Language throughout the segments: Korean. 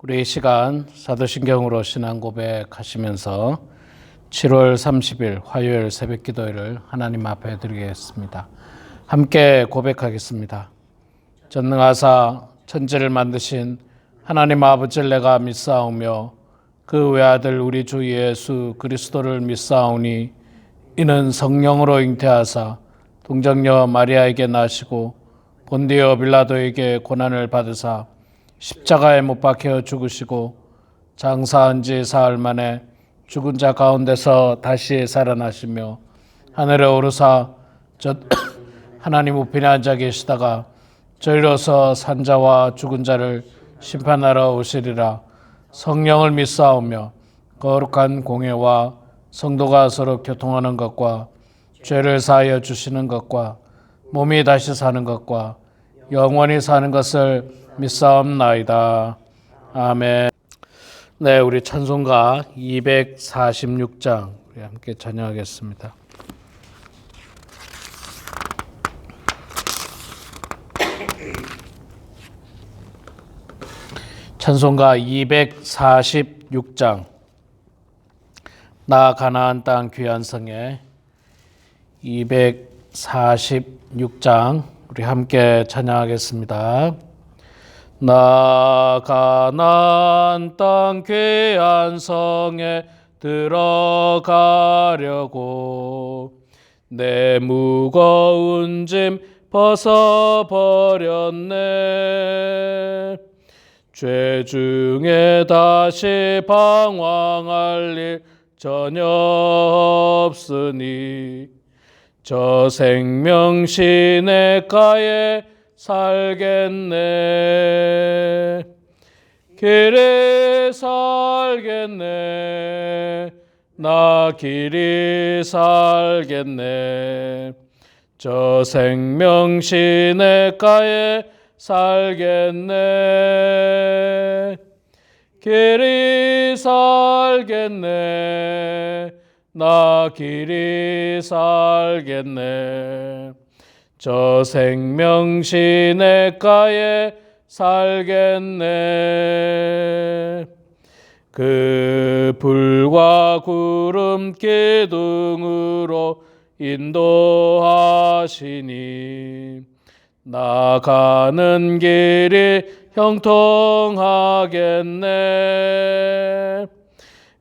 우리 이 시간 사도신경으로 신앙 고백하시면서 7월 30일 화요일 새벽 기도회를 하나님 앞에 드리겠습니다. 함께 고백하겠습니다. 전능하사 천지를 만드신 하나님 아버지를 내가 믿사오며 그 외아들 우리 주 예수 그리스도를 믿사오니 이는 성령으로 잉태하사 동정녀 마리아에게 나시고 본디오 빌라도에게 고난을 받으사 십자가에 못 박혀 죽으시고 장사한 지 사흘 만에 죽은 자 가운데서 다시 살아나시며 하늘에 오르사 하나님 우편에 앉아 계시다가 저리로서 산 자와 죽은 자를 심판하러 오시리라. 성령을 믿사오며 거룩한 공회와 성도가 서로 교통하는 것과 죄를 사하여 주시는 것과 몸이 다시 사는 것과 영원히 사는 것을 믿사옵나이다. 아멘. 네, 우리 찬송가 246장 우리 함께 찬양하겠습니다. 찬송가 246장 나 가나안 땅 귀한 성에 246장 우리 함께 찬양하겠습니다. 나 가나안 땅 귀한 성에 들어가려고 내 무거운 짐 벗어버렸네. 죄 중에 다시 방황할 일 전혀 없으니 저 생명 시냇가에 살겠네. 길이 살겠네. 나 길이 살겠네. 저 생명 시냇가에 살겠네. 길이 살겠네. 나 길이 살겠네. 저 생명 시냇가에 살겠네. 그 불과 구름 기둥으로 인도하시니 나가는 길이 형통하겠네.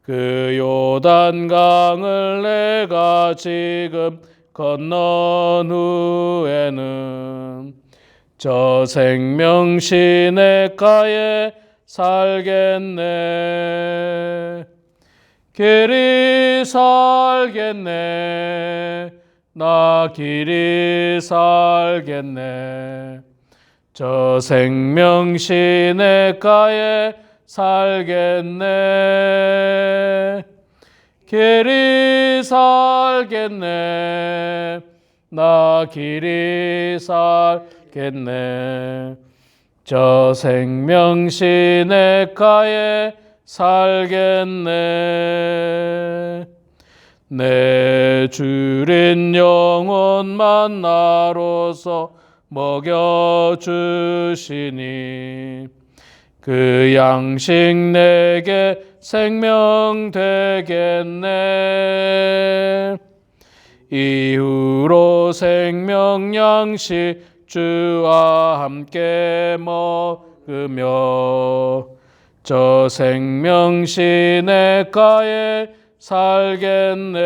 그 요단강을 내가 지금 건넌 후에는 저 생명 시냇가에 살겠네. 길이 살겠네. 나 길이 살겠네. 저 생명 시냇가에 살겠네. 길이 살겠네. 나 길이 살겠네. 저 생명 시냇가에 살겠네. 내 주린 영혼만 나로서 먹여주시니 그 양식 내게 생명 되겠네. 이후로 생명 양식 주와 함께 먹으며 저 생명 시냇가에 살겠네.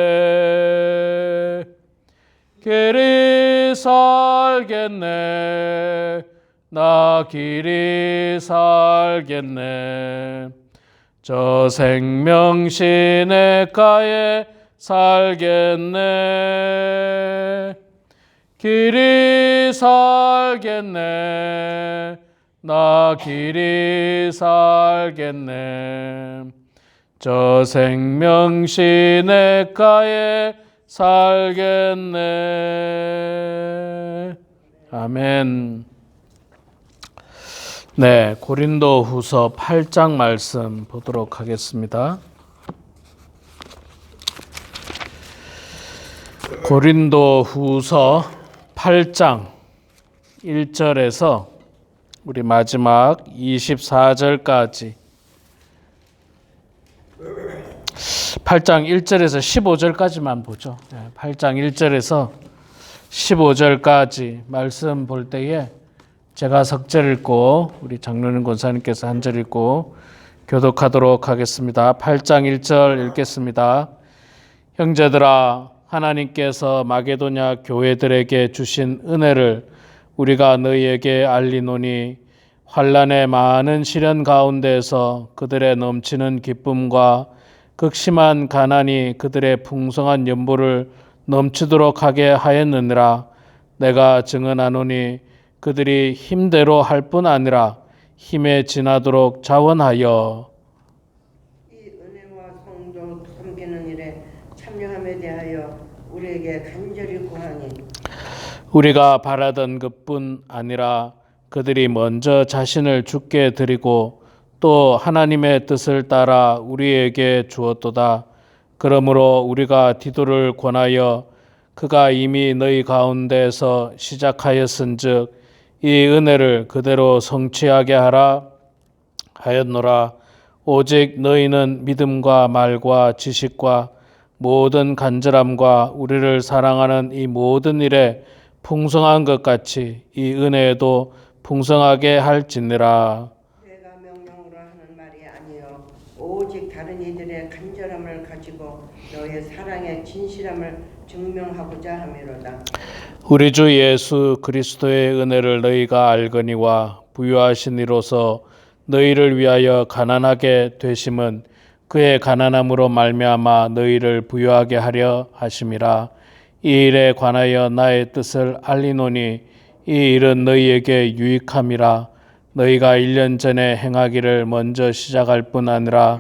길이 살겠네. 나 길이 살겠네. 저 생명 시냇가에 살겠네. 길이 살겠네. 나 길이 살겠네. 저 생명 시냇가에 살겠네. 아멘. 네, 고린도후서 8장 말씀 보도록 하겠습니다. 고린도후서 8장 1절에서 우리 마지막 24절까지 8장 1절에서 15절까지만 보죠. 8장 1절에서 15절까지 말씀 볼 때에 제가 석절 읽고 우리 장로님 권사님께서 한 절 읽고 교독하도록 하겠습니다. 8장 1절 읽겠습니다. 형제들아, 하나님께서 마게도냐 교회들에게 주신 은혜를 우리가 너희에게 알리노니 환난의 많은 시련 가운데에서 그들의 넘치는 기쁨과 극심한 가난이 그들의 풍성한 연보를 넘치도록 하게 하였느니라. 내가 증언하노니 그들이 힘대로 할 뿐 아니라 힘에 지나도록 자원하여 이 은혜와 성도 섬기는 일에 참여함에 대하여 우리에게 간절히 구하니 우리가 바라던 것뿐 아니라 그들이 먼저 자신을 주께 드리고 또 하나님의 뜻을 따라 우리에게 주었도다. 그러므로 우리가 디도를 권하여 그가 이미 너희 가운데에서 시작하였은즉 이 은혜를 그대로 성취하게 하라 하였노라. 오직 너희는 믿음과 말과 지식과 모든 간절함과 우리를 사랑하는 이 모든 일에 풍성한 것 같이 이 은혜에도 풍성하게 할지니라. 내가 명령으로 하는 말이 아니요 오직 다른 이들의 간절함을 가지고 너의 사랑의 진실함을 증명하고자 함이로다. 우리 주 예수 그리스도의 은혜를 너희가 알거니와 부유하신 이로서 너희를 위하여 가난하게 되심은 그의 가난함으로 말미암아 너희를 부유하게 하려 하심이라. 이 일에 관하여 나의 뜻을 알리노니 이 일은 너희에게 유익함이라. 너희가 1년 전에 행하기를 먼저 시작할 뿐 아니라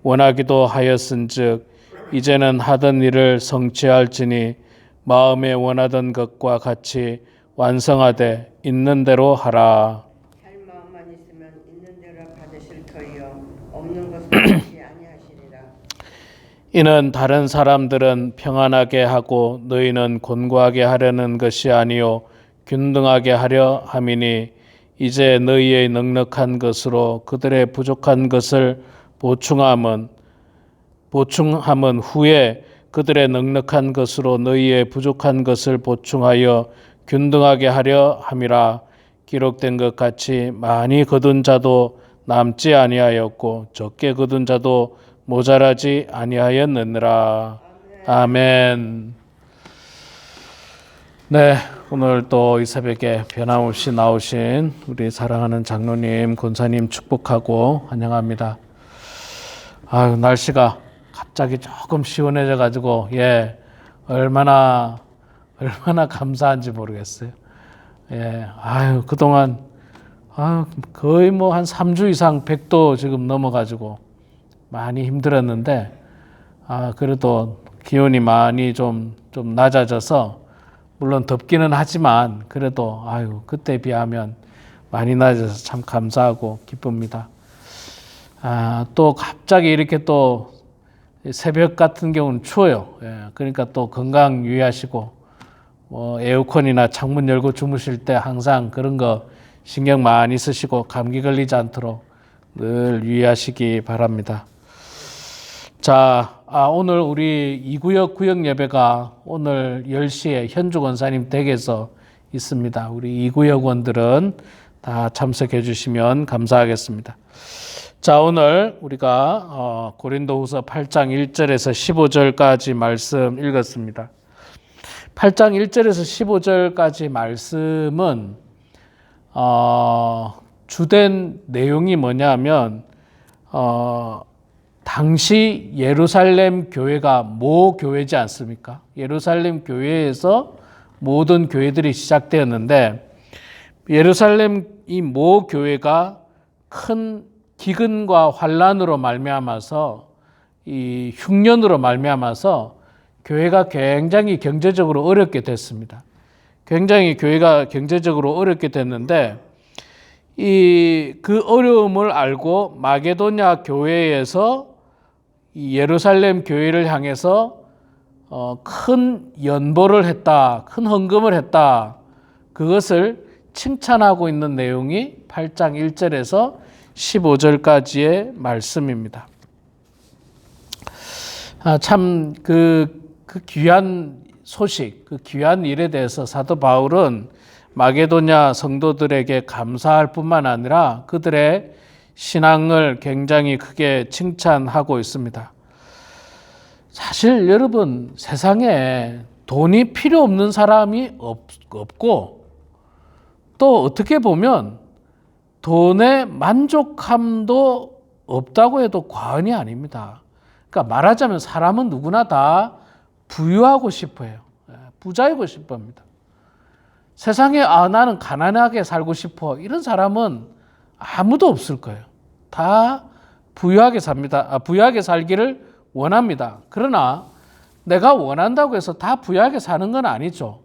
원하기도 하였은즉 이제는 하던 일을 성취할지니 마음에 원하던 것과 같이 완성하되 있는 대로 하라. 할 마음만 있으면 있는 대로 받으실 터이요 없는 것은 받지 아니하시리라. 이는 다른 사람들은 평안하게 하고 너희는 곤고하게 하려는 것이 아니요 균등하게 하려 함이니 이제 너희의 넉넉한 것으로 그들의 부족한 것을 보충함은 후에 그들의 넉넉한 것으로 너희의 부족한 것을 보충하여 균등하게 하려 함이라. 기록된 것 같이 많이 거둔 자도 남지 아니하였고 적게 거둔 자도 모자라지 아니하였느니라. 아멘. 네, 오늘 또 이 새벽에 변함없이 나오신 우리 사랑하는 장로님, 권사님 축복하고 환영합니다. 아유, 날씨가 갑자기 조금 시원해져 가지고 얼마나 감사한지 모르겠어요. 아유, 그동안 거의 뭐 한 3주 이상 100도 지금 넘어가지고 많이 힘들었는데 그래도 기온이 많이 좀 낮아져서 물론 덥기는 하지만 그래도 그때 비하면 많이 낮아져서 참 감사하고 기쁩니다. 또 갑자기 이렇게 또 새벽 같은 경우는 추워요. 그러니까 또 건강 유의하시고 에어컨이나 창문 열고 주무실 때 항상 그런 거 신경 많이 쓰시고 감기 걸리지 않도록 늘 유의하시기 바랍니다. 자, 오늘 우리 2구역 구역 예배가 오늘 10시에 현주 권사님 댁에서 있습니다. 우리 2구역원들은 다 참석해 주시면 감사하겠습니다. 자, 오늘 우리가 고린도후서 8장 1절에서 15절까지 말씀 읽었습니다. 8장 1절에서 15절까지 말씀은 주된 내용이 뭐냐면 당시 예루살렘 교회가 모교회지 않습니까? 예루살렘 교회에서 모든 교회들이 시작되었는데 예루살렘 이 모교회가 큰 기근과 환란으로 말미암아서 이 흉년으로 말미암아서 교회가 굉장히 경제적으로 어렵게 됐습니다. 굉장히 교회가 경제적으로 어렵게 됐는데 그 어려움을 알고 마게도냐 교회에서 이 예루살렘 교회를 향해서 큰 연보를 했다, 큰 헌금을 했다. 그것을 칭찬하고 있는 내용이 8장 1절에서 15절까지의 말씀입니다. 참 그 귀한 소식, 그 귀한 일에 대해서 사도 바울은 마게도냐 성도들에게 감사할 뿐만 아니라 그들의 신앙을 굉장히 크게 칭찬하고 있습니다. 사실 여러분, 세상에 돈이 필요 없는 사람이 없고, 또 어떻게 보면 돈에 만족함도 없다고 해도 과언이 아닙니다. 그러니까 말하자면 사람은 누구나 다 부유하고 싶어요. 부자이고 싶어 합니다. 세상에 나는 가난하게 살고 싶어, 이런 사람은 아무도 없을 거예요. 다 부유하게 삽니다. 부유하게 살기를 원합니다. 그러나 내가 원한다고 해서 다 부유하게 사는 건 아니죠.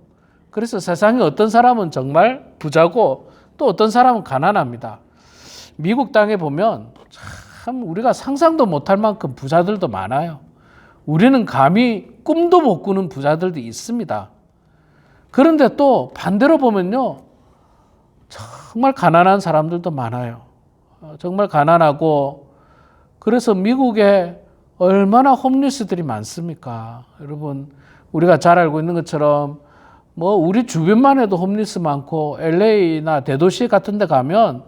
그래서 세상에 어떤 사람은 정말 부자고 또 어떤 사람은 가난합니다. 미국 땅에 보면 참 우리가 상상도 못할 만큼 부자들도 많아요. 우리는 감히 꿈도 못 꾸는 부자들도 있습니다. 그런데 또 반대로 보면요, 정말 가난한 사람들도 많아요. 정말 가난하고, 그래서 미국에 얼마나 홈리스들이 많습니까? 여러분, 우리가 잘 알고 있는 것처럼 우리 주변만 해도 홈리스 많고, LA나 대도시 같은 데 가면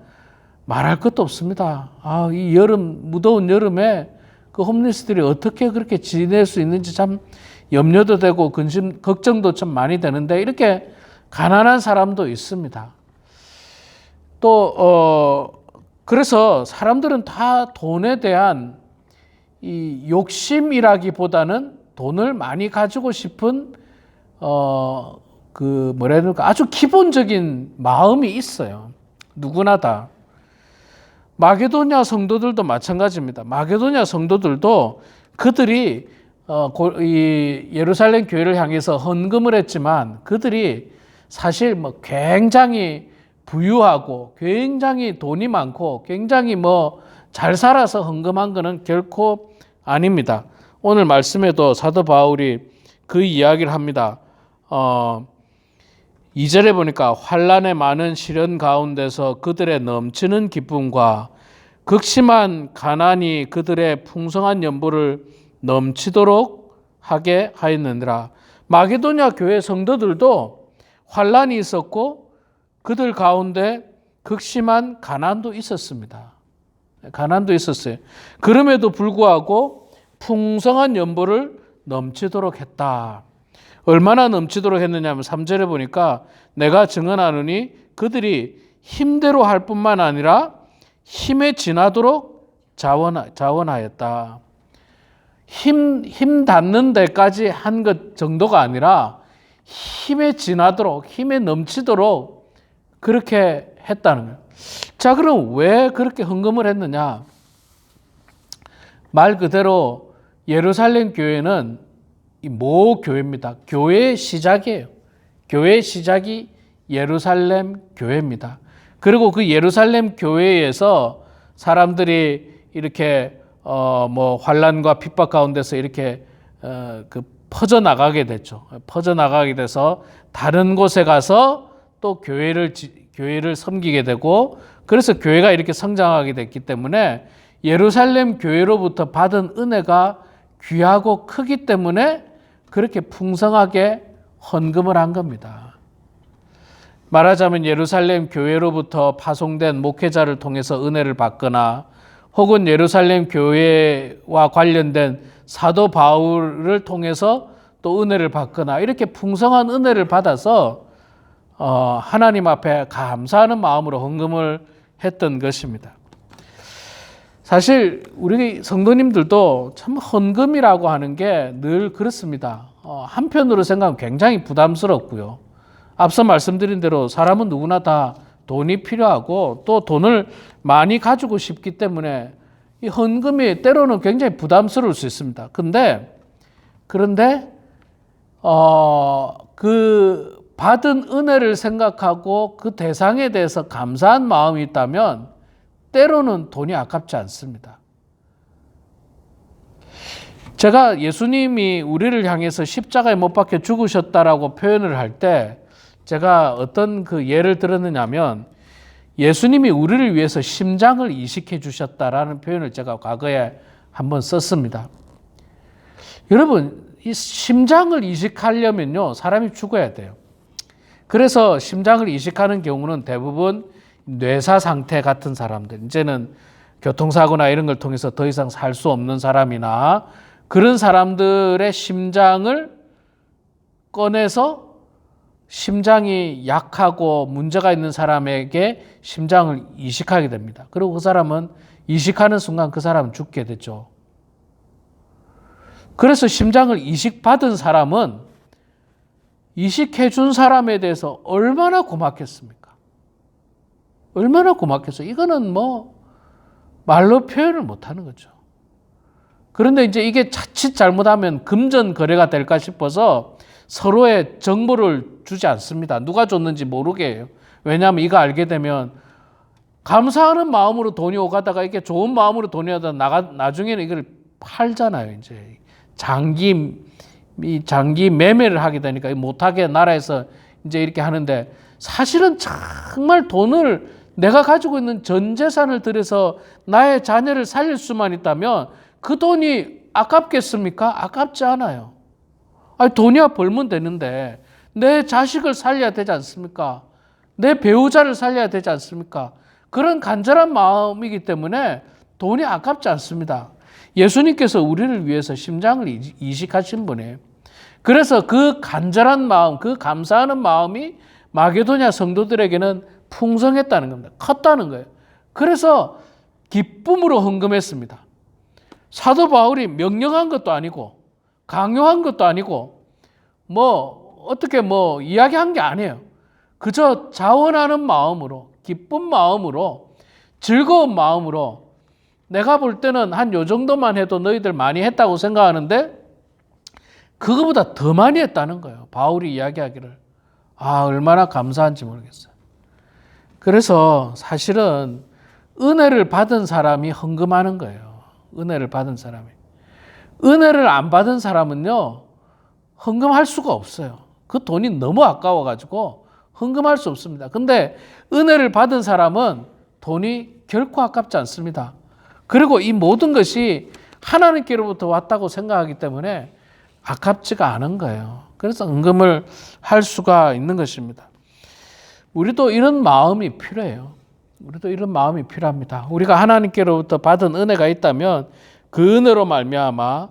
말할 것도 없습니다. 이 무더운 여름에 그 홈리스들이 어떻게 그렇게 지낼 수 있는지 참 염려도 되고 걱정도 참 많이 되는데, 이렇게 가난한 사람도 있습니다. 또 그래서 사람들은 다 돈에 대한 이 욕심이라기보다는 돈을 많이 가지고 싶은 아주 기본적인 마음이 있어요. 누구나 다. 마게도냐 성도들도 마찬가지입니다. 마게도냐 성도들도 그들이 이 예루살렘 교회를 향해서 헌금을 했지만, 그들이 사실 굉장히 부유하고 굉장히 돈이 많고 굉장히 잘 살아서 헌금한 것은 결코 아닙니다. 오늘 말씀에도 사도 바울이 그 이야기를 합니다. 2절에 보니까 환난의 많은 시련 가운데서 그들의 넘치는 기쁨과 극심한 가난이 그들의 풍성한 연보를 넘치도록 하게 하였느니라. 마게도냐 교회 성도들도 환난이 있었고 그들 가운데 극심한 가난도 있었습니다. 가난도 있었어요. 그럼에도 불구하고 풍성한 연보를 넘치도록 했다. 얼마나 넘치도록 했느냐 하면 3절에 보니까 내가 증언하노니 그들이 힘대로 할 뿐만 아니라 힘에 지나도록 자원하였다. 힘 닿는 데까지 한 것 정도가 아니라 힘에 지나도록, 힘에 넘치도록 그렇게 했다는 거예요. 자, 그럼 왜 그렇게 헌금을 했느냐? 말 그대로 예루살렘 교회는 모 교회입니다. 교회의 시작이에요. 교회의 시작이 예루살렘 교회입니다. 그리고 그 예루살렘 교회에서 사람들이 이렇게 환난과 핍박 가운데서 이렇게 퍼져 나가게 됐죠. 퍼져 나가게 돼서 다른 곳에 가서 또 교회를 섬기게 되고, 그래서 교회가 이렇게 성장하게 됐기 때문에 예루살렘 교회로부터 받은 은혜가 귀하고 크기 때문에 그렇게 풍성하게 헌금을 한 겁니다. 말하자면 예루살렘 교회로부터 파송된 목회자를 통해서 은혜를 받거나, 혹은 예루살렘 교회와 관련된 사도 바울을 통해서 또 은혜를 받거나, 이렇게 풍성한 은혜를 받아서 하나님 앞에 감사하는 마음으로 헌금을 했던 것입니다. 사실 우리 성도님들도 참 헌금이라고 하는 게 늘 그렇습니다. 한편으로 생각하면 굉장히 부담스럽고요. 앞서 말씀드린 대로 사람은 누구나 다 돈이 필요하고 또 돈을 많이 가지고 싶기 때문에 이 헌금이 때로는 굉장히 부담스러울 수 있습니다. 그런데 그 받은 은혜를 생각하고 그 대상에 대해서 감사한 마음이 있다면 때로는 돈이 아깝지 않습니다. 제가 예수님이 우리를 향해서 십자가에 못 박혀 죽으셨다라고 표현을 할 때 제가 어떤 그 예를 들었느냐면, 예수님이 우리를 위해서 심장을 이식해 주셨다라는 표현을 제가 과거에 한번 썼습니다. 여러분, 이 심장을 이식하려면요, 사람이 죽어야 돼요. 그래서 심장을 이식하는 경우는 대부분 뇌사 상태 같은 사람들, 이제는 교통사고나 이런 걸 통해서 더 이상 살 수 없는 사람이나 그런 사람들의 심장을 꺼내서 심장이 약하고 문제가 있는 사람에게 심장을 이식하게 됩니다. 그리고 그 사람은 이식하는 순간 그 사람은 죽게 되죠. 그래서 심장을 이식받은 사람은 이식해 준 사람에 대해서 얼마나 고맙겠습니까? 얼마나 고맙겠어요. 이거는 뭐 말로 표현을 못하는 거죠. 그런데 이제 이게 자칫 잘못하면 금전 거래가 될까 싶어서 서로의 정보를 주지 않습니다. 누가 줬는지 모르게 해요. 왜냐하면 이거 알게 되면 감사하는 마음으로 돈이 오가다가 이게 좋은 마음으로 돈이 오다가 나중에는 이걸 팔잖아요. 이제 장기 매매를 하게 되니까 못하게 나라에서 이제 이렇게 하는데, 사실은 정말 돈을 내가 가지고 있는 전 재산을 들여서 나의 자녀를 살릴 수만 있다면 그 돈이 아깝겠습니까? 아깝지 않아요. 아니, 돈이야 벌면 되는데 내 자식을 살려야 되지 않습니까? 내 배우자를 살려야 되지 않습니까? 그런 간절한 마음이기 때문에 돈이 아깝지 않습니다. 예수님께서 우리를 위해서 심장을 이식하신 분이에요. 그래서 그 간절한 마음, 그 감사하는 마음이 마게도냐 성도들에게는 풍성했다는 겁니다. 컸다는 거예요. 그래서 기쁨으로 헌금했습니다. 사도 바울이 명령한 것도 아니고 강요한 것도 아니고 어떻게 이야기한 게 아니에요. 그저 자원하는 마음으로, 기쁜 마음으로, 즐거운 마음으로, 내가 볼 때는 한 요 정도만 해도 너희들 많이 했다고 생각하는데 그거보다 더 많이 했다는 거예요. 바울이 이야기하기를. 얼마나 감사한지 모르겠어요. 그래서 사실은 은혜를 받은 사람이 헌금하는 거예요. 은혜를 받은 사람이. 은혜를 안 받은 사람은요, 헌금할 수가 없어요. 그 돈이 너무 아까워가지고 헌금할 수 없습니다. 근데 은혜를 받은 사람은 돈이 결코 아깝지 않습니다. 그리고 이 모든 것이 하나님께로부터 왔다고 생각하기 때문에 아깝지가 않은 거예요. 그래서 헌금을 할 수가 있는 것입니다. 우리도 이런 마음이 필요해요. 우리도 이런 마음이 필요합니다. 우리가 하나님께로부터 받은 은혜가 있다면 그 은혜로 말미암아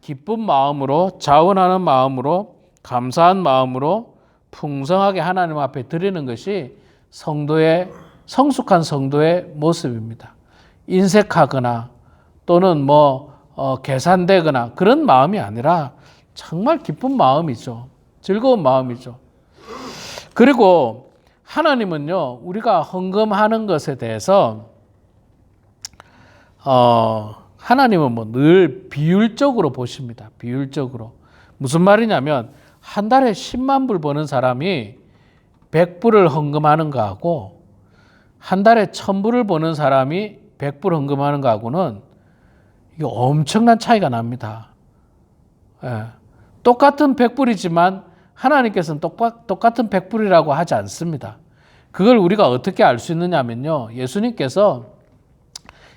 기쁜 마음으로, 자원하는 마음으로, 감사한 마음으로 풍성하게 하나님 앞에 드리는 것이 성숙한 성도의 모습입니다. 인색하거나 또는 계산되거나 그런 마음이 아니라 정말 기쁜 마음이죠. 즐거운 마음이죠. 그리고 하나님은요, 우리가 헌금하는 것에 대해서 하나님은 늘 비율적으로 보십니다. 비율적으로. 무슨 말이냐면 한 달에 10만 불 버는 사람이 100불을 헌금하는 거하고 한 달에 1000불을 버는 사람이 100불 헌금하는 거하고는 이게 엄청난 차이가 납니다. 똑같은 100불이지만 하나님께서는 똑같은 100불이라고 하지 않습니다. 그걸 우리가 어떻게 알 수 있느냐면요, 예수님께서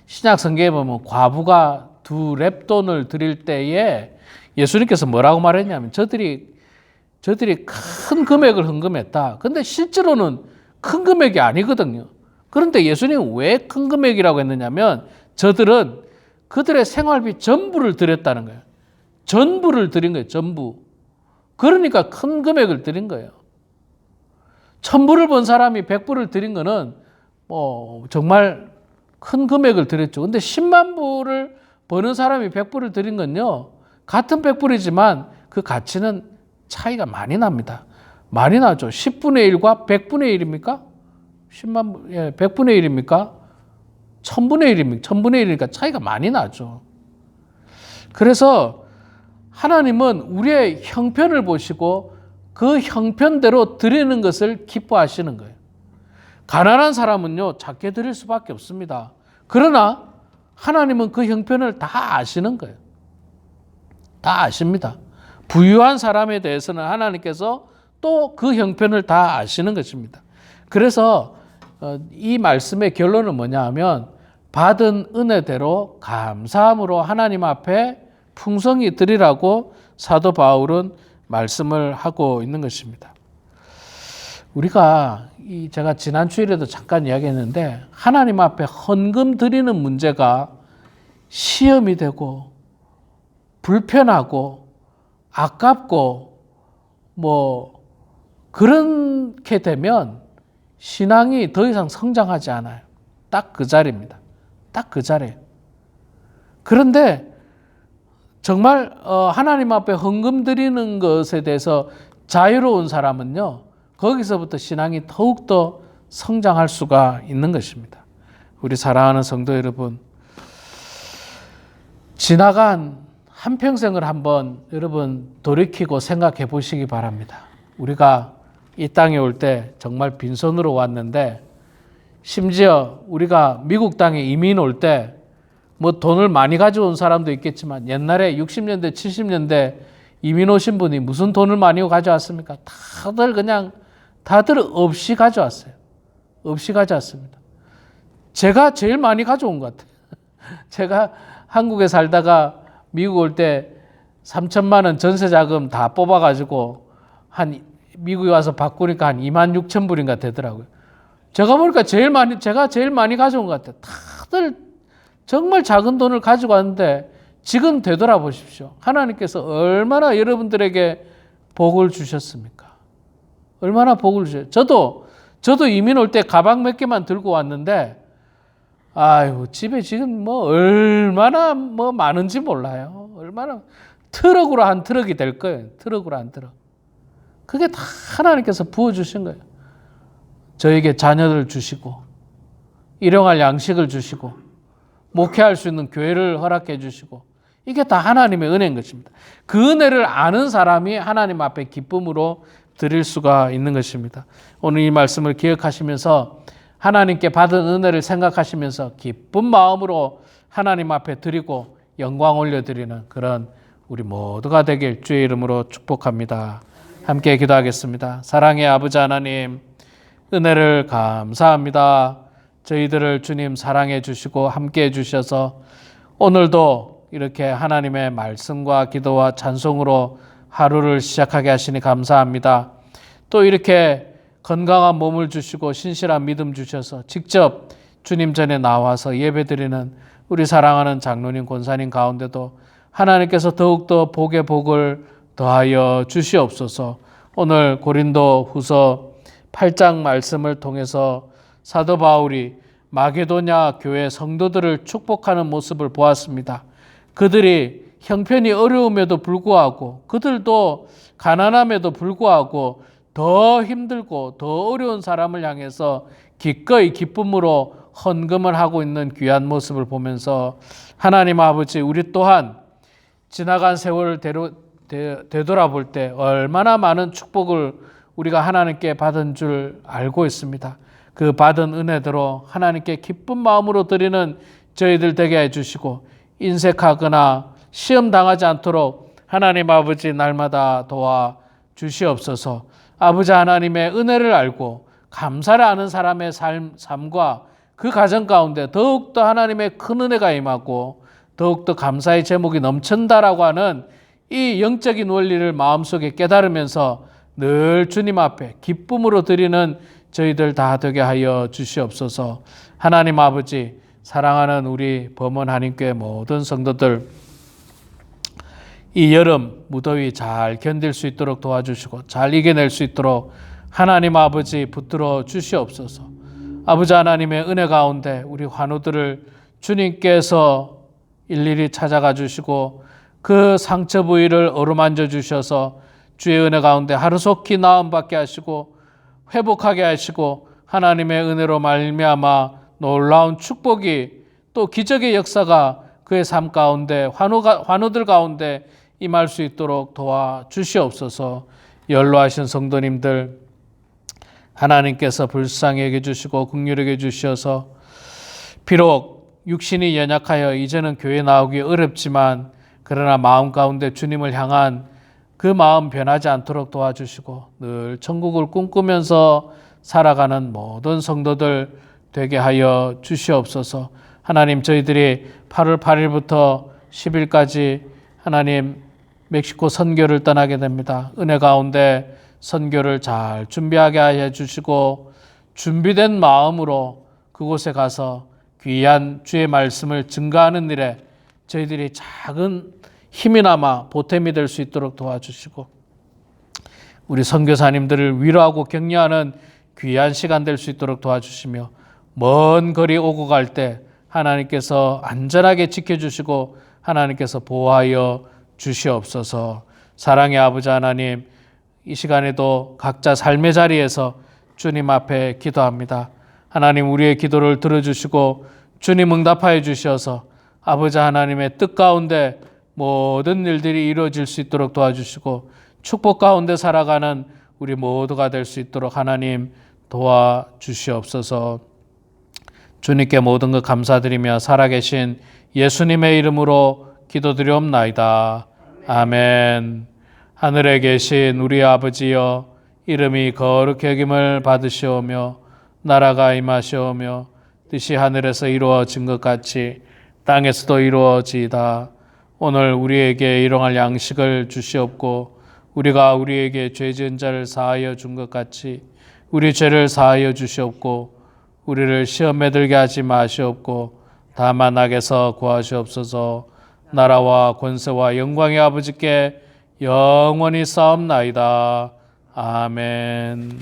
신약 성경에 보면 과부가 2렙돈을 드릴 때에 예수님께서 뭐라고 말했냐면 저들이 큰 금액을 헌금했다. 근데 실제로는 큰 금액이 아니거든요. 그런데 예수님은 왜 큰 금액이라고 했느냐면 저들은 그들의 생활비 전부를 드렸다는 거예요. 전부를 드린 거예요. 전부. 그러니까 큰 금액을 드린 거예요. 1000불을 번 사람이 100불을 드린 거는 정말 큰 금액을 드렸죠. 근데 10만 불을 버는 사람이 100불을 드린 건요, 같은 100불이지만 그 가치는 차이가 많이 납니다. 많이 나죠. 10분의 1과 100분의 1입니까? 100분의 1입니까? 1000분의 1입니까? 1000분의 1이니까 차이가 많이 나죠. 그래서 하나님은 우리의 형편을 보시고 그 형편대로 드리는 것을 기뻐하시는 거예요. 가난한 사람은요, 작게 드릴 수밖에 없습니다. 그러나 하나님은 그 형편을 다 아시는 거예요. 다 아십니다. 부유한 사람에 대해서는 하나님께서 또 그 형편을 다 아시는 것입니다. 그래서 이 말씀의 결론은 뭐냐 하면 받은 은혜대로 감사함으로 하나님 앞에 풍성히 드리라고 사도 바울은 말씀을 하고 있는 것입니다. 우리가 제가 지난 주일에도 잠깐 이야기했는데 하나님 앞에 헌금 드리는 문제가 시험이 되고 불편하고 아깝고 뭐 그렇게 되면 신앙이 더 이상 성장하지 않아요. 딱 그 자리입니다. 딱 그 자리예요. 그런데 정말 하나님 앞에 헌금 드리는 것에 대해서 자유로운 사람은요, 거기서부터 신앙이 더욱더 성장할 수가 있는 것입니다. 우리 사랑하는 성도 여러분, 지나간 한평생을 한번 여러분 돌이키고 생각해 보시기 바랍니다. 우리가 이 땅에 올 때 정말 빈손으로 왔는데, 심지어 우리가 미국 땅에 이민 올 때 뭐 돈을 많이 가져온 사람도 있겠지만 옛날에 60년대 70년대 이민 오신 분이 무슨 돈을 많이 가져왔습니까? 다들 없이 가져왔어요. 없이 가져왔습니다. 제가 제일 많이 가져온 것 같아요. 제가 한국에 살다가 미국 올 때 3천만 원 전세 자금 다 뽑아가지고 미국에 와서 바꾸니까 한 2만 6천 불인가 되더라고요. 제가 보니까 제가 제일 많이 가져온 것 같아요. 다들 정말 작은 돈을 가지고 왔는데 지금 되돌아보십시오. 하나님께서 얼마나 여러분들에게 복을 주셨습니까? 얼마나 복을 주셨어요. 저도 이민 올 때 가방 몇 개만 들고 왔는데, 아유, 집에 지금 뭐 얼마나 뭐 많은지 몰라요. 얼마나 트럭으로 한 트럭이 될 거예요. 트럭으로 한 트럭. 그게 다 하나님께서 부어주신 거예요. 저에게 자녀를 주시고, 일용할 양식을 주시고, 목회할 수 있는 교회를 허락해 주시고, 이게 다 하나님의 은혜인 것입니다. 그 은혜를 아는 사람이 하나님 앞에 기쁨으로 드릴 수가 있는 것입니다. 오늘 이 말씀을 기억하시면서 하나님께 받은 은혜를 생각하시면서 기쁜 마음으로 하나님 앞에 드리고 영광 올려드리는 그런 우리 모두가 되길 주의 이름으로 축복합니다. 함께 기도하겠습니다. 사랑의 아버지 하나님, 은혜를 감사합니다. 저희들을 주님 사랑해 주시고 함께 해 주셔서 오늘도 이렇게 하나님의 말씀과 기도와 찬송으로 하루를 시작하게 하시니 감사합니다. 또 이렇게 건강한 몸을 주시고 신실한 믿음 주셔서 직접 주님 전에 나와서 예배드리는 우리 사랑하는 장로님, 권사님 가운데도 하나님께서 더욱더 복의 복을 더하여 주시옵소서. 오늘 고린도 후서 8장 말씀을 통해서 사도 바울이 마게도냐 교회 성도들을 축복하는 모습을 보았습니다. 그들이 형편이 어려움에도 불구하고, 그들도 가난함에도 불구하고 더 힘들고 더 어려운 사람을 향해서 기꺼이 기쁨으로 헌금을 하고 있는 귀한 모습을 보면서 하나님 아버지, 우리 또한 지나간 세월을 되돌아볼 때 얼마나 많은 축복을 우리가 하나님께 받은 줄 알고 있습니다. 그 받은 은혜대로 하나님께 기쁜 마음으로 드리는 저희들 되게 해주시고, 인색하거나 시험 당하지 않도록 하나님 아버지 날마다 도와 주시옵소서. 아버지 하나님의 은혜를 알고 감사를 하는 사람의 삶과 그 가정 가운데 더욱더 하나님의 큰 은혜가 임하고 더욱더 감사의 제목이 넘친다라고 하는 이 영적인 원리를 마음속에 깨달으면서 늘 주님 앞에 기쁨으로 드리는 저희들 다 되게 하여 주시옵소서. 하나님 아버지, 사랑하는 우리 범원 한인교회 모든 성도들, 이 여름 무더위 잘 견딜 수 있도록 도와주시고 잘 이겨낼 수 있도록 하나님 아버지 붙들어 주시옵소서. 아버지 하나님의 은혜 가운데 우리 환우들을 주님께서 일일이 찾아가 주시고 그 상처 부위를 어루만져 주셔서 주의 은혜 가운데 하루속히 나음받게 하시고 회복하게 하시고 하나님의 은혜로 말미암아 놀라운 축복이 또 기적의 역사가 그의 삶 가운데 환우들 가운데 임할 수 있도록 도와주시옵소서. 연로하신 성도님들 하나님께서 불쌍히 여겨주시고 긍휼히 여겨주셔서 비록 육신이 연약하여 이제는 교회 나오기 어렵지만 그러나 마음 가운데 주님을 향한 그 마음 변하지 않도록 도와주시고 늘 천국을 꿈꾸면서 살아가는 모든 성도들 되게 하여 주시옵소서. 하나님, 저희들이 8월 8일부터 10일까지 하나님 멕시코 선교를 떠나게 됩니다. 은혜 가운데 선교를 잘 준비하게 해 주시고 준비된 마음으로 그곳에 가서 귀한 주의 말씀을 증거하는 일에 저희들이 작은 힘이나마 보탬이 될 수 있도록 도와주시고 우리 선교사님들을 위로하고 격려하는 귀한 시간 될 수 있도록 도와주시며 먼 거리 오고 갈 때 하나님께서 안전하게 지켜주시고 하나님께서 보호하여 주시옵소서. 사랑의 아버지 하나님, 이 시간에도 각자 삶의 자리에서 주님 앞에 기도합니다. 하나님 우리의 기도를 들어주시고 주님 응답하여 주셔서 아버지 하나님의 뜻 가운데 모든 일들이 이루어질 수 있도록 도와주시고 축복 가운데 살아가는 우리 모두가 될 수 있도록 하나님 도와주시옵소서. 주님께 모든 것 감사드리며 살아계신 예수님의 이름으로 기도드리옵나이다. 아멘. 하늘에 계신 우리 아버지여, 이름이 거룩히 여김을 받으시오며 나라가 임하시오며 뜻이 하늘에서 이루어진 것 같이 땅에서도 이루어지이다. 오늘 우리에게 일용할 양식을 주시옵고 우리가 우리에게 죄 지은 자를 사하여 준 것 같이 우리 죄를 사하여 주시옵고 우리를 시험에 들게 하지 마시옵고 다만 악에서 구하시옵소서. 나라와 권세와 영광의 아버지께 영원히 싸움나이다. 아멘.